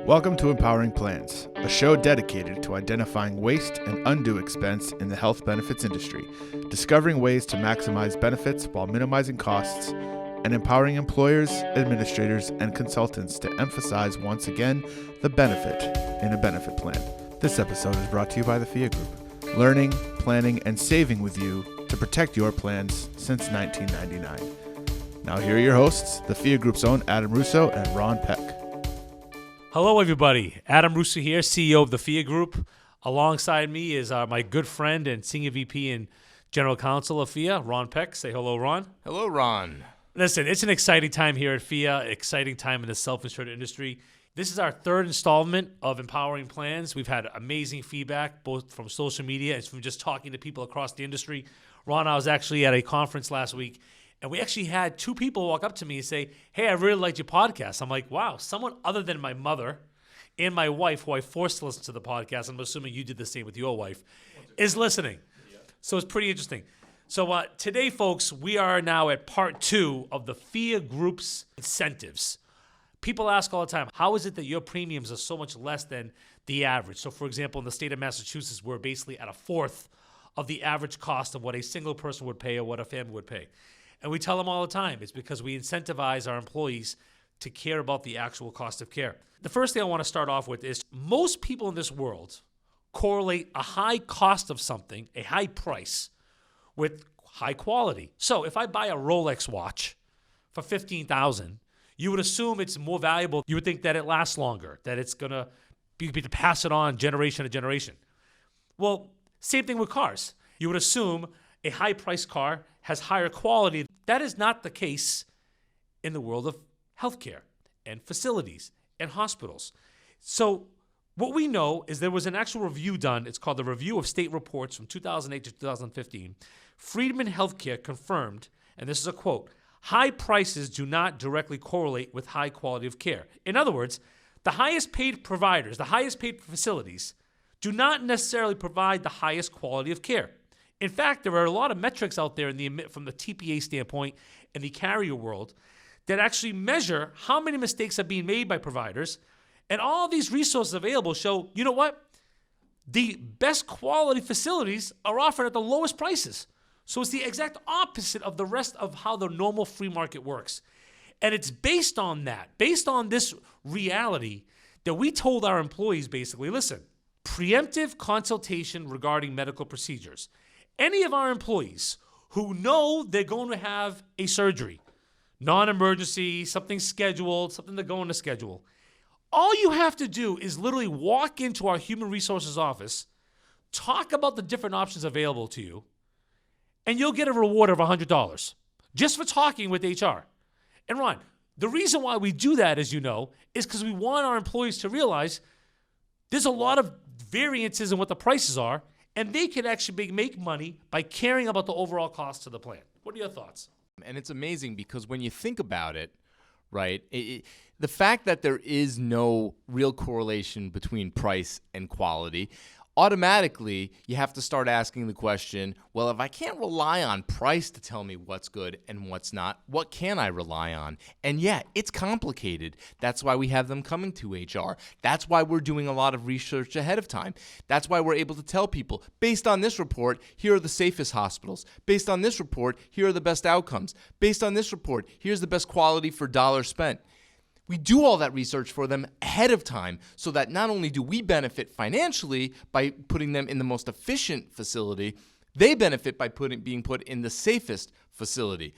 Welcome to Empowering Plans, a show dedicated to identifying waste and undue expense in the health benefits industry, discovering ways to maximize benefits while minimizing costs, and empowering employers, administrators, and consultants to emphasize once again the benefit in a benefit plan. This episode is brought to you by the Phia Group, learning, planning, and saving with you to protect your plans since 1999. Now here are your hosts, the Phia Group's own Adam Russo and Ron Peck. Hello, everybody. Adam Russo here, CEO of the Phia Group. Alongside me is my good friend and Senior VP and General Counsel of Phia, Ron Peck. Say hello, Ron. Hello, Ron. Listen, it's an exciting time here at Phia, exciting time in the self-insured industry. This is our third installment of Empowering Plans. We've had amazing feedback, both from social media and from just talking to people across the industry. Ron, I was actually at a conference last week, and we actually had two people walk up to me and say, hey, I really liked your podcast. I'm like, wow, someone other than my mother and my wife, who I forced to listen to the podcast, I'm assuming you did the same with your wife, is listening. Yeah. So it's pretty interesting. So today, folks, we are now at part 2 of the Phia Group's incentives. People ask all the time, how is it that your premiums are so much less than the average? So, for example, in the state of Massachusetts, we're basically at a fourth of the average cost of what a single person would pay or what a family would pay. And we tell them all the time, it's because we incentivize our employees to care about the actual cost of care. The first thing I want to start off with is most people in this world correlate a high cost of something, a high price, with high quality. So if I buy a Rolex watch for $15,000, you would assume it's more valuable. You would think that it lasts longer, that it's going to be to pass it on generation to generation. Well, same thing with cars. You would assume a high-priced car has higher quality. That is not the case in the world of healthcare and facilities and hospitals. So what we know is there was an actual review done. It's called the Review of State Reports from 2008 to 2015. Friedman Healthcare confirmed, and this is a quote, high prices do not directly correlate with high quality of care. In other words, the highest paid providers, the highest paid facilities, do not necessarily provide the highest quality of care. In fact, there are a lot of metrics out there from the TPA standpoint and the carrier world that actually measure how many mistakes are being made by providers. And all these resources available show, you know what? The best quality facilities are offered at the lowest prices. So it's the exact opposite of the rest of how the normal free market works. And it's based on that, based on this reality, that we told our employees basically, listen, preemptive consultation regarding medical procedures. Any of our employees who know they're going to have a surgery, non-emergency, something scheduled, something they're going to schedule, all you have to do is literally walk into our human resources office, talk about the different options available to you, and you'll get a reward of $100 just for talking with HR. And Ron, the reason why we do that, as you know, is because we want our employees to realize there's a lot of variances in what the prices are, and they can actually make money by caring about the overall cost of the plan. What are your thoughts? And it's amazing because when you think about it, right, the fact that there is no real correlation between price and quality, automatically you have to start asking the question, well, if I can't rely on price to tell me what's good and what's not, what can I rely on? And yeah, it's complicated. That's why we have them coming to HR. That's why we're doing a lot of research ahead of time. That's why we're able to tell people, based on this report, here are the safest hospitals. Based on this report, here are the best outcomes. Based on this report, here's the best quality for dollar spent. We do all that research for them ahead of time so that not only do we benefit financially by putting them in the most efficient facility, they benefit by being put in the safest facility.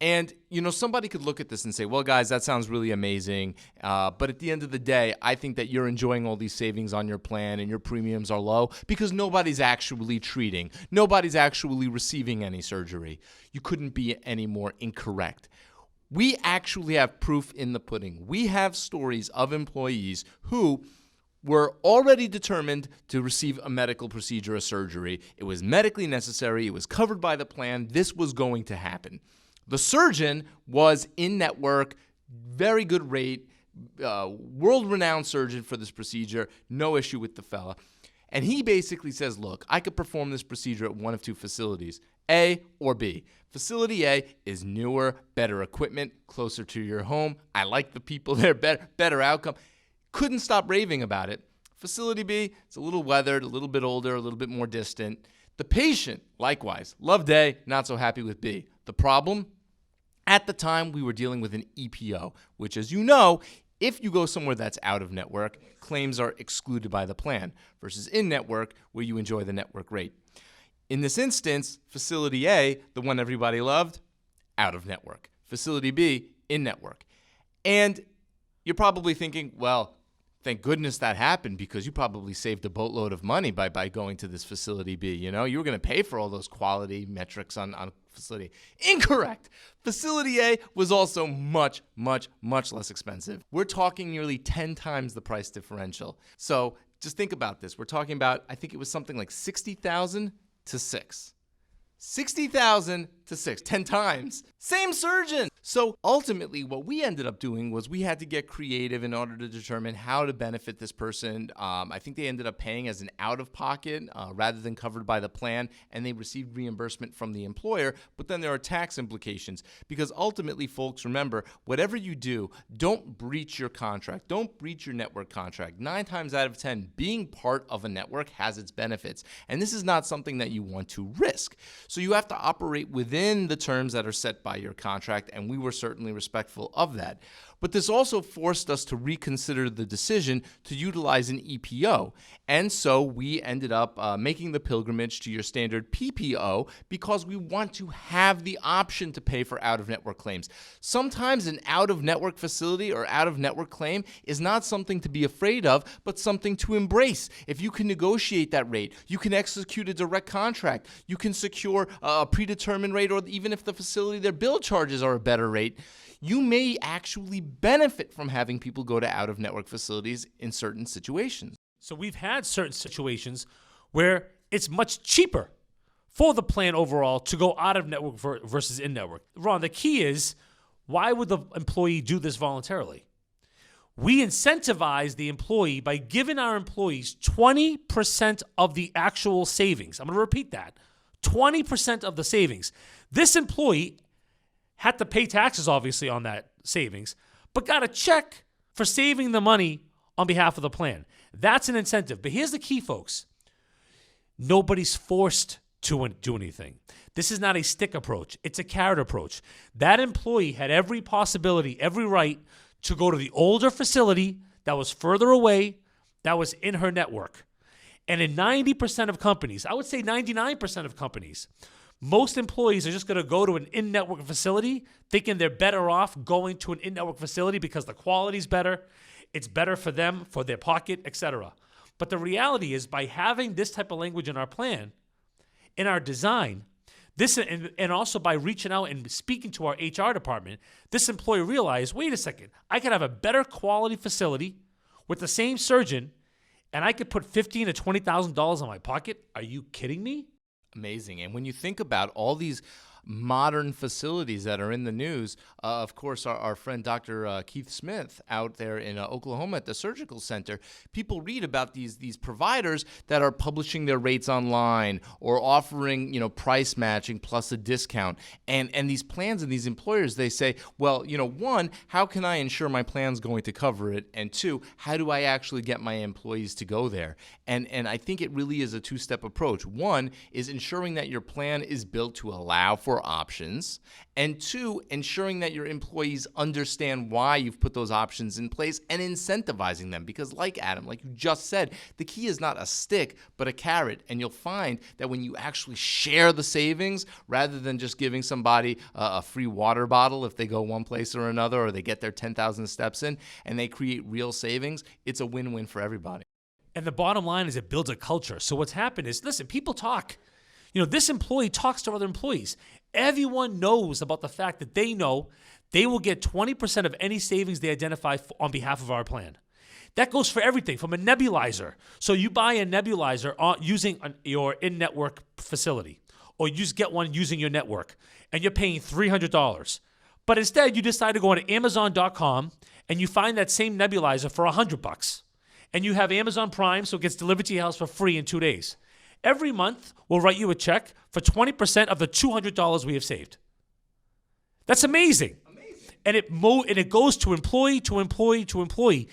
And, you know, somebody could look at this and say, well, guys, that sounds really amazing. But at the end of the day, I think that you're enjoying all these savings on your plan and your premiums are low because nobody's actually treating. Nobody's actually receiving any surgery. You couldn't be any more incorrect. We actually have proof in the pudding. We have stories of employees who were already determined to receive a medical procedure, a surgery. It was medically necessary. It was covered by the plan. This was going to happen. The surgeon was in network, very good rate, world-renowned surgeon for this procedure, no issue with the fella. And he basically says, look, I could perform this procedure at one of two facilities, A or B. Facility A is newer, better equipment, closer to your home. I like the people there, better outcome. couldn't stop raving about it. Facility B, it's a little weathered, a little bit older, a little bit more distant. The patient, likewise, loved A, not so happy with B. The problem? At the time, we were dealing with an EPO, which, as you know, if you go somewhere that's out of network, claims are excluded by the plan, versus in network, where you enjoy the network rate. In this instance, Facility A, the one everybody loved, out of network. Facility B, in network. And you're probably thinking, well, thank goodness that happened, because you probably saved a boatload of money by going to this Facility B. You know, you were going to pay for all those quality metrics on Facility. Incorrect. Facility A was also much, much, much less expensive. We're talking nearly 10 times the price differential. So just think about this. We're talking about, I think it was something like $60,000 to $6,000. $60,000 to $6,000, 10 times. Same surgeon. So ultimately, what we ended up doing was we had to get creative in order to determine how to benefit this person. I think they ended up paying as an out-of-pocket rather than covered by the plan, and they received reimbursement from the employer. But then there are tax implications, because ultimately, folks, remember, whatever you do, don't breach your contract. Don't breach your network contract. 9 times out of 10, being part of a network has its benefits, and this is not something that you want to risk. So you have to operate within the terms that are set by your contract, and we were certainly respectful of that. But this also forced us to reconsider the decision to utilize an EPO. And so we ended up making the pilgrimage to your standard PPO, because we want to have the option to pay for out-of-network claims. Sometimes an out-of-network facility or out-of-network claim is not something to be afraid of, but something to embrace. If you can negotiate that rate, you can execute a direct contract, you can secure a predetermined rate, or even if the facility, their bill charges are a better rate, you may actually benefit from having people go to out-of-network facilities in certain situations. So we've had certain situations where it's much cheaper for the plan overall to go out-of-network versus in-network. Ron, the key is, why would the employee do this voluntarily? We incentivize the employee by giving our employees 20% of the actual savings. I'm going to repeat that. 20% of the savings. This employee had to pay taxes, obviously, on that savings, but got a check for saving the money on behalf of the plan. That's an incentive. But here's the key, folks. Nobody's forced to do anything. This is not a stick approach. It's a carrot approach. That employee had every possibility, every right to go to the older facility that was further away, that was in her network. And in 90% of companies, I would say 99% of companies, most employees are just going to go to an in-network facility thinking they're better off going to an in-network facility because the quality's better, it's better for them, for their pocket, etc. But the reality is, by having this type of language in our plan, in our design, this and also by reaching out and speaking to our HR department, this employee realized, wait a second, I could have a better quality facility with the same surgeon, and I could put $15,000 to $20,000 in my pocket. Are you kidding me? Amazing. And when you think about all these modern facilities that are in the news, of course, our friend Dr. Keith Smith out there in Oklahoma at the surgical center, people read about these providers that are publishing their rates online or offering, price matching plus a discount. And these plans and these employers, they say, well, one, how can I ensure my plan's going to cover it? And two, how do I actually get my employees to go there? And I think it really is a two-step approach. One is ensuring that your plan is built to allow for options, and two, ensuring that your employees understand why you've put those options in place and incentivizing them. Because like Adam, like you just said, the key is not a stick, but a carrot. And you'll find that when you actually share the savings, rather than just giving somebody a free water bottle if they go one place or another, or they get their 10,000 steps in and they create real savings, it's a win-win for everybody. And the bottom line is it builds a culture. So what's happened is, listen, people talk. This employee talks to other employees. Everyone knows about the fact that they know they will get 20% of any savings they identify on behalf of our plan. That goes for everything from a nebulizer. So you buy a nebulizer using your in-network facility, or you just get one using your network, and you're paying $300. But instead, you decide to go on Amazon.com and you find that same nebulizer for $100. And you have Amazon Prime, so it gets delivered to your house for free in 2 days. Every month, we'll write you a check for 20% of the $200 we have saved. That's amazing. And it goes to employee to employee to employee.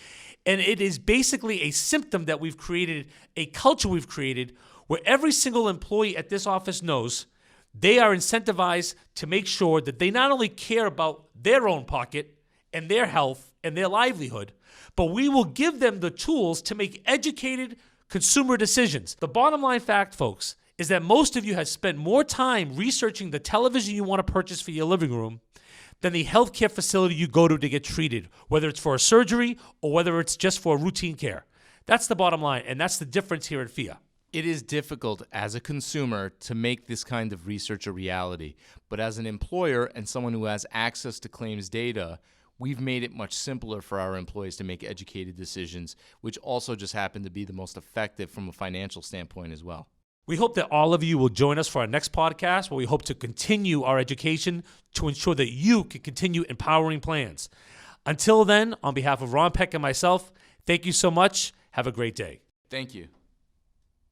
And it is basically a symptom that we've created, a culture we've created, where every single employee at this office knows they are incentivized to make sure that they not only care about their own pocket and their health and their livelihood, but we will give them the tools to make educated consumer decisions. The bottom line fact, folks, is that most of you have spent more time researching the television you want to purchase for your living room than the healthcare facility you go to get treated, whether it's for a surgery or whether it's just for routine care. That's the bottom line, and that's the difference here at Phia. It is difficult as a consumer to make this kind of research a reality, but as an employer and someone who has access to claims data, we've made it much simpler for our employees to make educated decisions, which also just happen to be the most effective from a financial standpoint as well. We hope that all of you will join us for our next podcast, where we hope to continue our education to ensure that you can continue empowering plans. Until then, on behalf of Ron, Peck, and myself, thank you so much. Have a great day. Thank you.